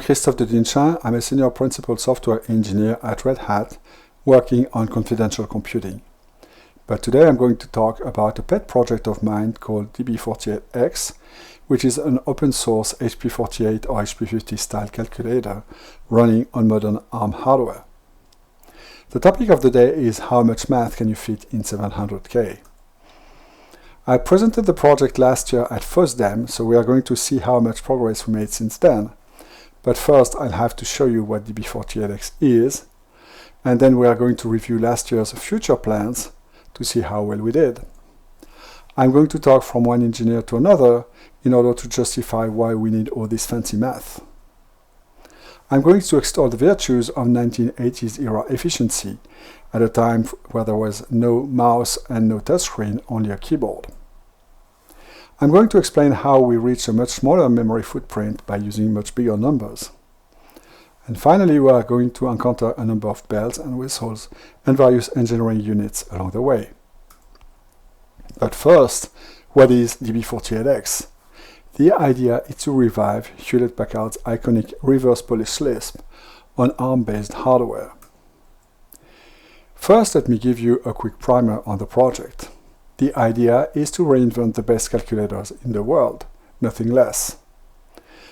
Christophe de Dinchin. I'm a senior principal software engineer at Red Hat, working on confidential computing. But today I'm going to talk about a pet project of mine called DB48X, which is an open source HP48 or HP50 style calculator running on modern ARM hardware. The topic of the day is how much math can you fit in 700K. I presented the project last year at FOSDEM, so we are going to see how much progress we made since then. But first I'll have to show you what DB48X is, and then we are going to review last year's future plans to see how well we did. I'm going to talk from one engineer to another in order to justify why we need all this fancy math. I'm going to extol the virtues of 1980s era efficiency at a time where there was no mouse and no touchscreen, only a keyboard. I'm going to explain how we reach a much smaller memory footprint by using much bigger numbers. And finally, we are going to encounter a number of bells and whistles and various engineering units along the way. But first, what is DB48X? The idea is to revive Hewlett-Packard's iconic reverse Polish Lisp on ARM-based hardware. First, let me give you a quick primer on the project. The idea is to reinvent the best calculators in the world, nothing less.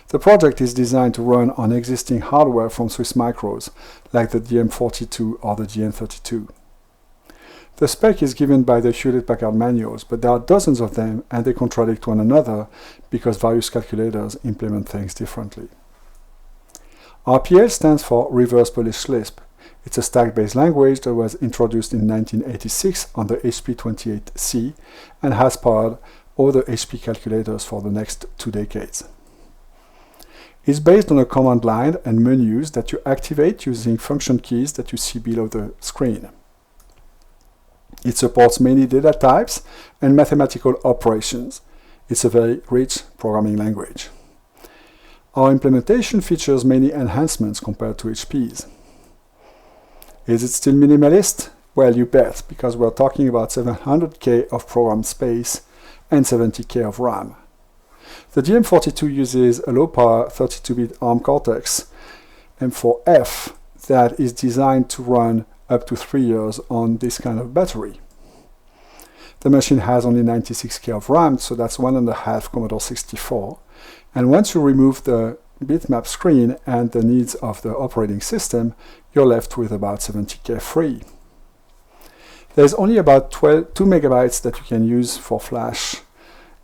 The project is designed to run on existing hardware from SwissMicros, like the DM42 or the DM32. The spec is given by the Hewlett-Packard manuals, but there are dozens of them and they contradict one another because various calculators implement things differently. RPL stands for Reverse Polish Lisp. It's a stack-based language that was introduced in 1986 on the HP 28C and has powered all the HP calculators for the next 2 decades. It's based on a command line and menus that you activate using function keys that you see below the screen. It supports many data types and mathematical operations. It's a very rich programming language. Our implementation features many enhancements compared to HP's. Is it still minimalist? Well, you bet, because we're talking about 700K of program space and 70K of RAM. The DM42 uses a low-power 32-bit ARM Cortex M4F that is designed to run up to 3 years on this kind of battery. The machine has only 96K of RAM, so that's 1.5 Commodore 64. And once you remove the bitmap screen and the needs of the operating system, you're left with about 70K free. There's only about 2 megabytes that you can use for flash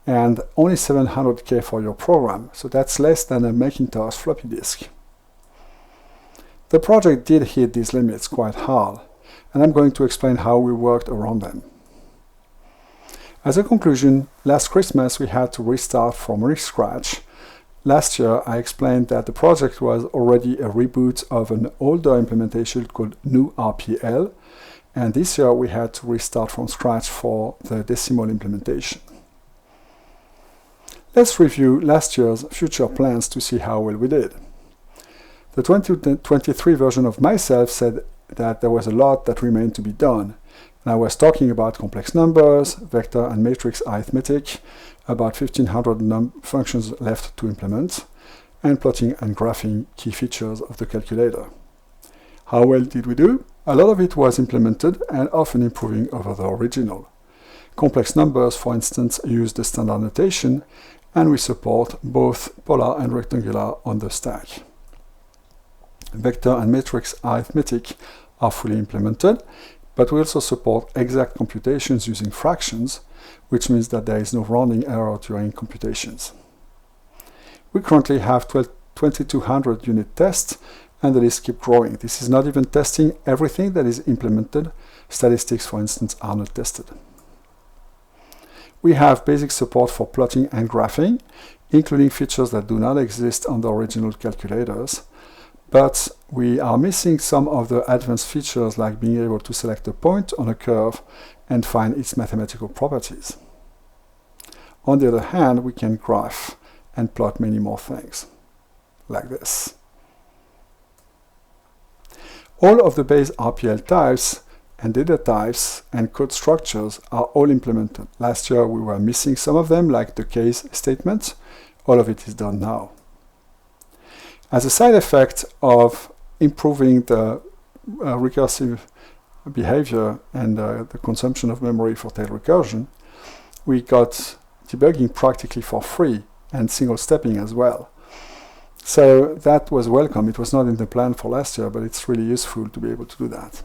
and only 700K for your program, so that's less than a Macintosh floppy disk. The project did hit these limits quite hard, and I'm going to explain how we worked around them. As a conclusion, last Christmas we had to restart from scratch. Last year I explained that the project was already a reboot of an older implementation called New RPL, and this year we had to restart from scratch for the decimal implementation. Let's review last year's future plans to see how well we did. The 2023 version of myself said that there was a lot that remained to be done. And I was talking about complex numbers, vector and matrix arithmetic, about 1500 functions left to implement, and plotting and graphing key features of the calculator. How well did we do? A lot of it was implemented and often improving over the original. Complex numbers, for instance, use the standard notation, and we support both polar and rectangular on the stack. Vector and matrix arithmetic are fully implemented, but we also support exact computations using fractions, which means that there is no rounding error during computations. We currently have 2200 unit tests, and the list keeps growing. This is not even testing everything that is implemented. Statistics, for instance, are not tested. We have basic support for plotting and graphing, including features that do not exist on the original calculators, but we are missing some of the advanced features like being able to select a point on a curve and find its mathematical properties. On the other hand, we can graph and plot many more things, like this. All of the base RPL types and data types and code structures are all implemented. Last year we were missing some of them, like the case statement. All of it is done now. As a side effect of improving the recursive behavior and the consumption of memory for tail recursion, we got debugging practically for free and single stepping as well. So that was welcome. It was not in the plan for last year, but it's really useful to be able to do that.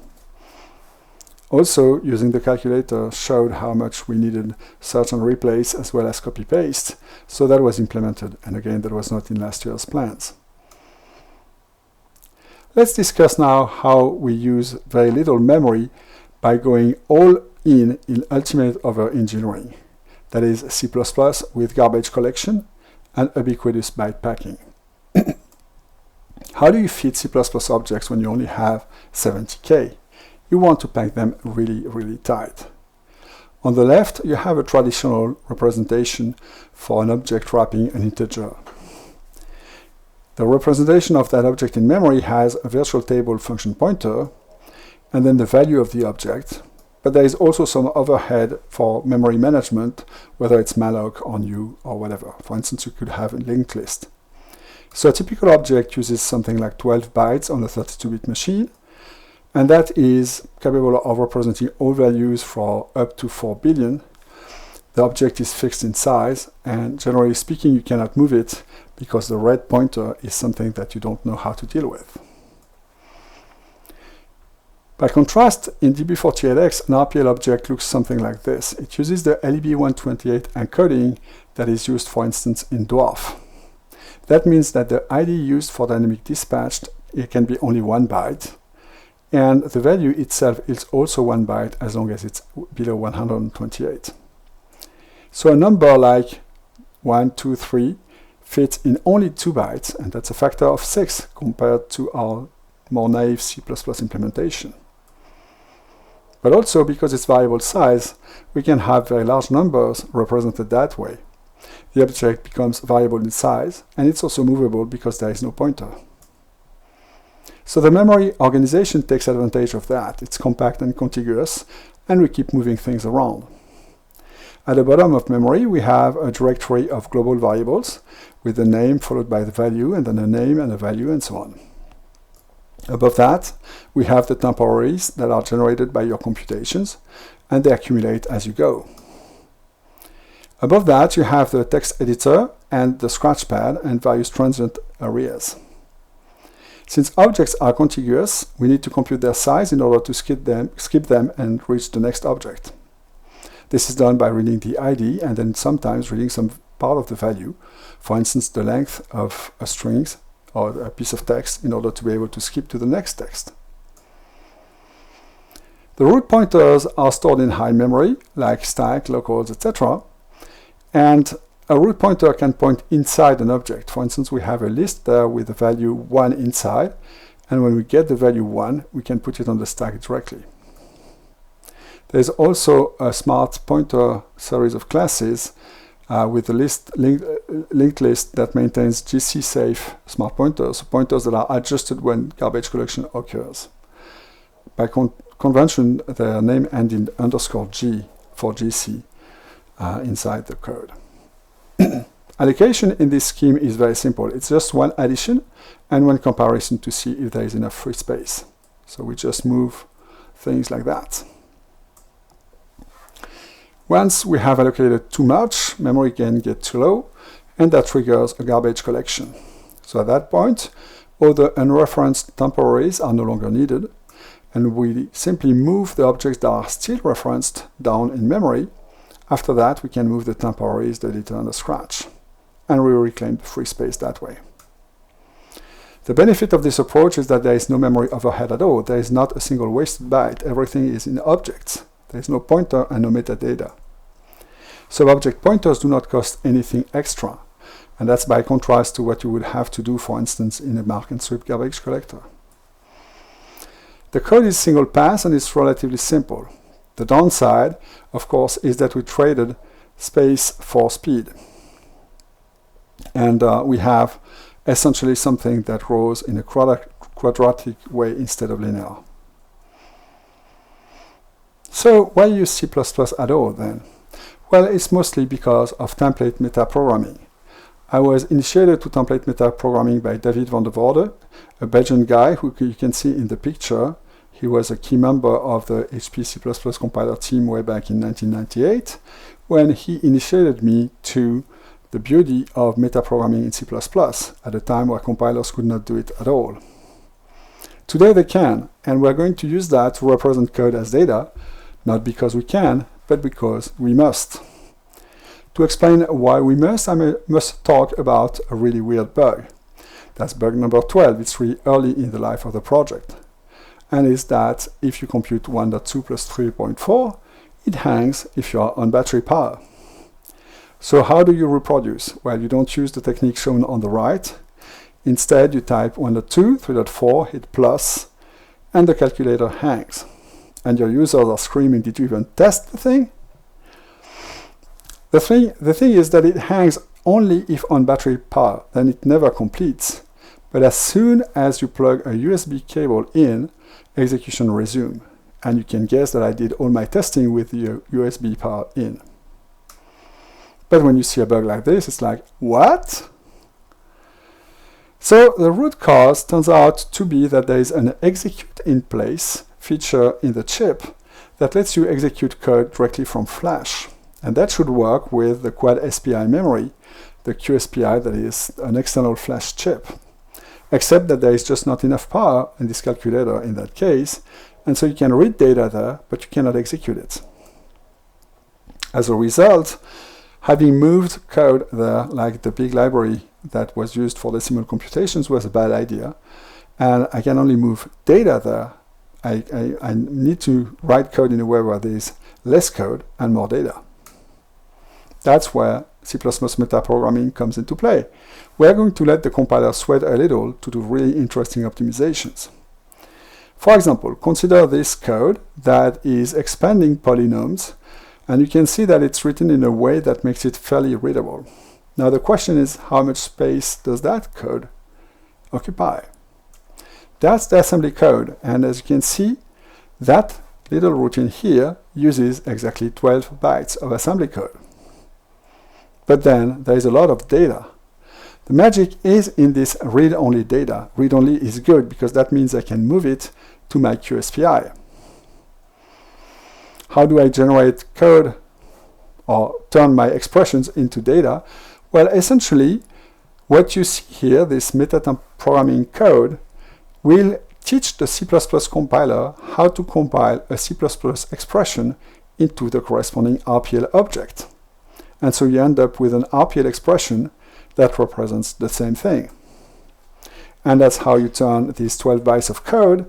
Also, using the calculator showed how much we needed search and replace as well as copy paste, so that was implemented, and again that was not in last year's plans. Let's discuss now how we use very little memory by going all in ultimate over-engineering. That is C++ with garbage collection and ubiquitous byte packing. How do you fit C++ objects when you only have 70K? You want to pack them really, really tight. On the left, you have a traditional representation for an object wrapping an integer. The representation of that object in memory has a virtual table function pointer and then the value of the object, but there is also some overhead for memory management, whether it's malloc or new or whatever. For instance, you could have a linked list. So a typical object uses something like 12 bytes on a 32-bit machine, and that is capable of representing all values for up to 4 billion. The object is fixed in size, and generally speaking, you cannot move it because the red pointer is something that you don't know how to deal with. By contrast, in DB48X, an RPL object looks something like this. It uses the LEB128 encoding that is used, for instance, in dwarf. That means that the ID used for dynamic dispatch, it can be only 1 byte, and the value itself is also 1 byte as long as it's below 128. So a number like 1, 2, 3 fits in only 2 bytes, and that's a factor of 6 compared to our more naive C++ implementation. But also, because it's variable size, we can have very large numbers represented that way. The object becomes variable in size, and it's also movable because there is no pointer. So the memory organization takes advantage of that. It's compact and contiguous, and we keep moving things around. At the bottom of memory, we have a directory of global variables with the name followed by the value, and then a name and a value, and so on. Above that, we have the temporaries that are generated by your computations, and they accumulate as you go. Above that, you have the text editor and the scratchpad and various transient areas. Since objects are contiguous, we need to compute their size in order to skip them and reach the next object. This is done by reading the ID and then sometimes reading some part of the value, for instance, the length of a string or a piece of text, in order to be able to skip to the next text. The root pointers are stored in high memory, like stack, locals, etc. And a root pointer can point inside an object. For instance, we have a list there with the value 1 inside, and when we get the value 1, we can put it on the stack directly. There's also a smart pointer series of classes with the linked list that maintains GC-safe smart pointers, pointers that are adjusted when garbage collection occurs. By convention, their name ends in _G for GC inside the code. Allocation in this scheme is very simple. It's just one addition and one comparison to see if there is enough free space. So we just move things like that. Once we have allocated too much, memory can get too low, and that triggers a garbage collection. So at that point, all the unreferenced temporaries are no longer needed, and we simply move the objects that are still referenced down in memory. After that, we can move the temporaries, the editor, and the scratch, and we reclaim the free space that way. The benefit of this approach is that there is no memory overhead at all. There is not a single wasted byte. Everything is in objects. There is no pointer and no metadata. Sub-object pointers do not cost anything extra, and that's by contrast to what you would have to do, for instance, in a mark and sweep garbage collector. The code is single pass and it's relatively simple. The downside, of course, is that we traded space for speed. And we have essentially something that grows in a quadratic way instead of linear. So why use C++ at all then? Well, it's mostly because of template metaprogramming. I was initiated to template metaprogramming by David van der Voorde, a Belgian guy who you can see in the picture. He was a key member of the HP C++ compiler team way back in 1998, when he initiated me to the beauty of metaprogramming in C++ at a time where compilers could not do it at all. Today they can, and we're going to use that to represent code as data, not because we can, but because we must. To explain why we must, I must talk about a really weird bug. That's bug number 12. It's really early in the life of the project. And is that if you compute 1.2 plus 3.4, it hangs if you are on battery power. So how do you reproduce? Well, you don't use the technique shown on the right. Instead, you type 1.2, 3.4, hit plus, and the calculator hangs. And your users are screaming, did you even test the thing? The thing is that it hangs only if on battery power, then it never completes. But as soon as you plug a USB cable in, execution resumes. And you can guess that I did all my testing with the USB power in. But when you see a bug like this, it's like, what? So the root cause turns out to be that there is an execute in place feature in the chip that lets you execute code directly from flash. And that should work with the quad SPI memory, the QSPI that is an external flash chip. Except that there is just not enough power in this calculator in that case, and so you can read data there, but you cannot execute it. As a result, having moved code there, like the big library that was used for decimal computations, was a bad idea, and I can only move data there. I need to write code in a way where there is less code and more data. That's where C++ metaprogramming comes into play. We're going to let the compiler sweat a little to do really interesting optimizations. For example, consider this code that is expanding polynomials, and you can see that it's written in a way that makes it fairly readable. Now the question is, how much space does that code occupy? That's the assembly code, and as you can see, that little routine here uses exactly 12 bytes of assembly code. But then there is a lot of data. The magic is in this read-only data. Read-only is good because that means I can move it to my QSPI. How do I generate code or turn my expressions into data? Well, essentially, what you see here, this metaprogramming code, will teach the C++ compiler how to compile a C++ expression into the corresponding RPL object. And so you end up with an RPL expression that represents the same thing. And that's how you turn these 12 bytes of code,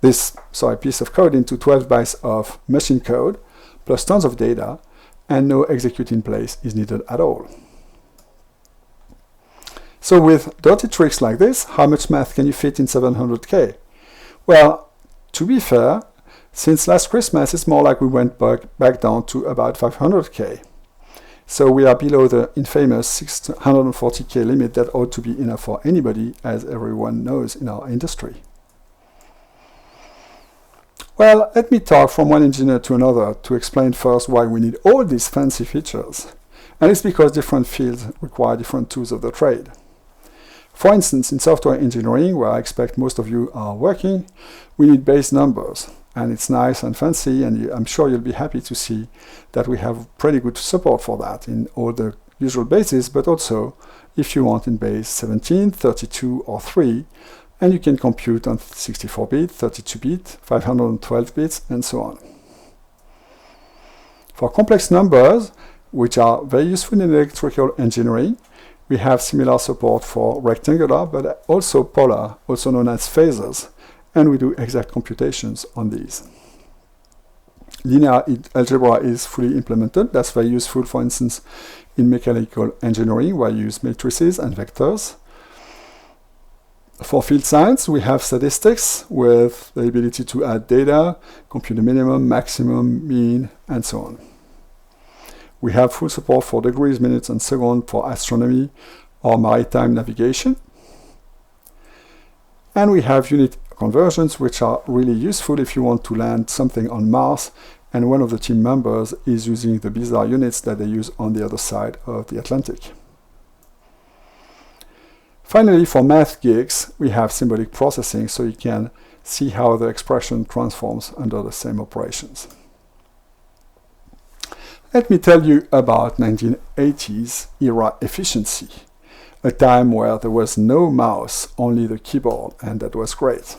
piece of code into 12 bytes of machine code, plus tons of data, and no execute in place is needed at all. So with dirty tricks like this, how much math can you fit in 700K? Well, to be fair, since last Christmas, it's more like we went back down to about 500K. So we are below the infamous 640K limit that ought to be enough for anybody, as everyone knows in our industry. Well, let me talk from one engineer to another to explain first why we need all these fancy features. And it's because different fields require different tools of the trade. For instance, in software engineering, where I expect most of you are working, we need base numbers. And it's nice and fancy, and I'm sure you'll be happy to see that we have pretty good support for that in all the usual bases, but also if you want in base 17, 32, or 3, and you can compute on 64-bit, 32-bit, 512 bits, and so on. For complex numbers, which are very useful in electrical engineering, we have similar support for rectangular, but also polar, also known as phasors, and we do exact computations on these. Linear algebra is fully implemented. That's very useful, for instance, in mechanical engineering, where you use matrices and vectors. For field science, we have statistics with the ability to add data, compute the minimum, maximum, mean, and so on. We have full support for degrees, minutes, and seconds for astronomy or maritime navigation. And we have unit conversions, which are really useful if you want to land something on Mars, and one of the team members is using the bizarre units that they use on the other side of the Atlantic. Finally, for math geeks, we have symbolic processing, so you can see how the expression transforms under the same operations. Let me tell you about 1980s era efficiency, a time where there was no mouse, only the keyboard, and that was great.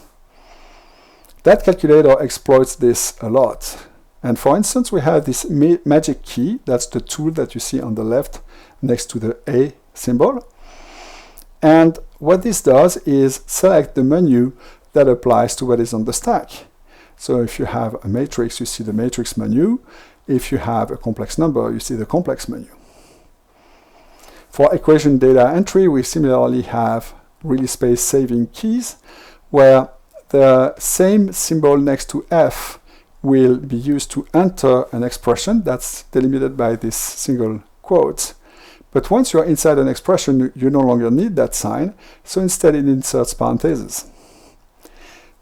That calculator exploits this a lot. And for instance, we have this magic key. That's the tool that you see on the left next to the A symbol. And what this does is select the menu that applies to what is on the stack. So if you have a matrix, you see the matrix menu. If you have a complex number, you see the complex menu. For equation data entry, we similarly have really space-saving keys, where the same symbol next to F will be used to enter an expression that's delimited by this single quote. But once you're inside an expression, you no longer need that sign, so instead it inserts parentheses.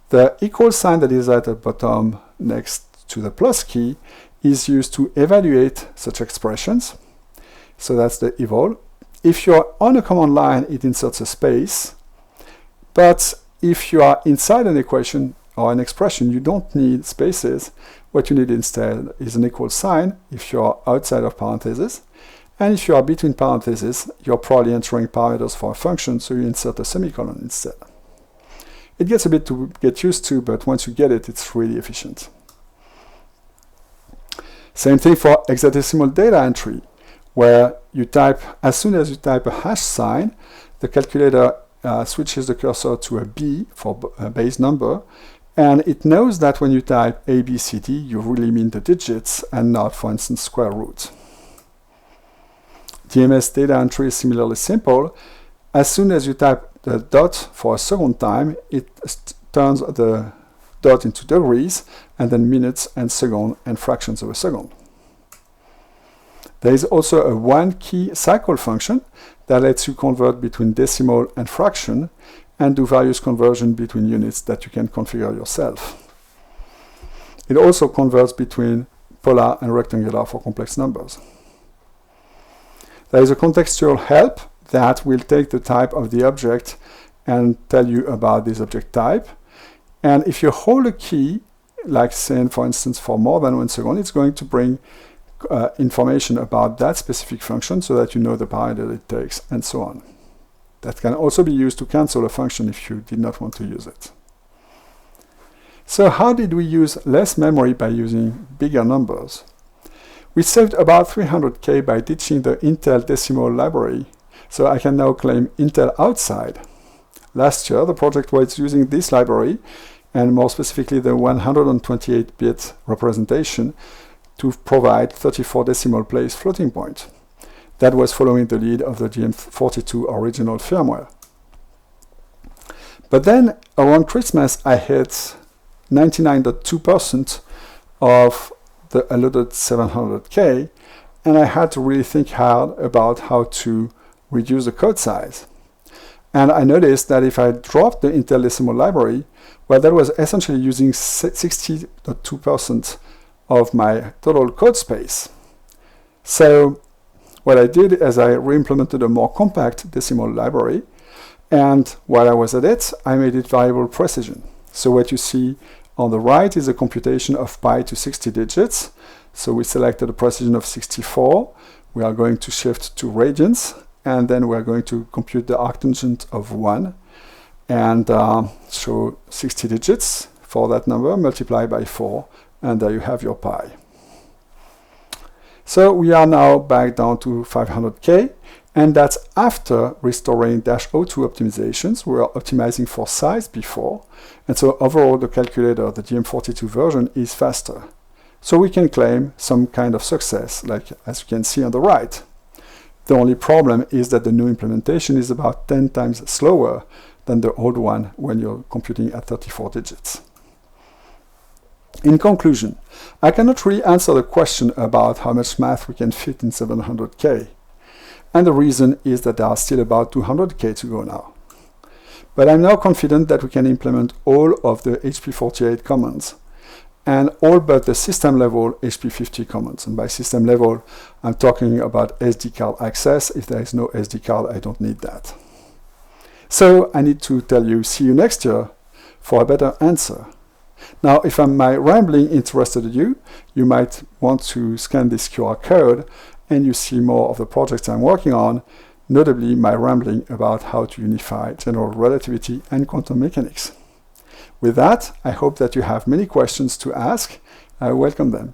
The equal sign that is at the bottom next to the plus key is used to evaluate such expressions. So that's the eval. If you're on a command line, it inserts a space. But if you are inside an equation or an expression, you don't need spaces. What you need instead is an equal sign if you're outside of parentheses. And if you are between parentheses, you're probably entering parameters for a function, so you insert a semicolon instead. It gets a bit to get used to, but once you get it, it's really efficient. Same thing for hexadecimal data entry, where you type, as soon as you type a hash sign, the calculator switches the cursor to a B for a base number, and it knows that when you type A, B, C, D, you really mean the digits and not, for instance, square root. DMS data entry is similarly simple. As soon as you type the dot for a second time, it turns the dot into degrees, and then minutes and second and fractions of a second. There is also a one-key cycle function that lets you convert between decimal and fraction and do various conversions between units that you can configure yourself. It also converts between polar and rectangular for complex numbers. There is a contextual help that will take the type of the object and tell you about this object type. And if you hold a key, like saying, for instance, for more than 1 second, it's going to bring information about that specific function so that you know the parameter it takes, and so on. That can also be used to cancel a function if you did not want to use it. So how did we use less memory by using bigger numbers? We saved about 300K by ditching the Intel decimal library, so I can now claim Intel outside. Last year, the project was using this library, and more specifically the 128-bit representation, to provide 34 decimal place floating point. That was following the lead of the DM42 original firmware. But then, around Christmas, I hit 99.2% of the allotted 700K, and I had to really think hard about how to reduce the code size. And I noticed that if I dropped the Intel decimal library, well, that was essentially using 60.2% of my total code space. So what I did is I re-implemented a more compact decimal library, and while I was at it, I made it variable precision. So what you see on the right is a computation of pi to 60 digits. So we selected a precision of 64. We are going to shift to radians, and then we're going to compute the arctangent of 1 and show 60 digits for that number, multiply by 4, and there you have your pi. So we are now back down to 500K, and that's after restoring -02 optimizations. We were optimizing for size before, and so overall the calculator, the DM42 version, is faster. So we can claim some kind of success, like as you can see on the right. The only problem is that the new implementation is about 10 times slower than the old one when you're computing at 34 digits. In conclusion, I cannot really answer the question about how much math we can fit in 700K. And the reason is that there are still about 200K to go now. But I'm now confident that we can implement all of the HP48 commands, and all but the system level HP50 commands. And by system level, I'm talking about SD card access. If there is no SD card, I don't need that. So I need to tell you, see you next year for a better answer. Now, if my rambling interested you, you might want to scan this QR code and you see more of the projects I'm working on, notably my rambling about how to unify general relativity and quantum mechanics. With that, I hope that you have many questions to ask. I welcome them.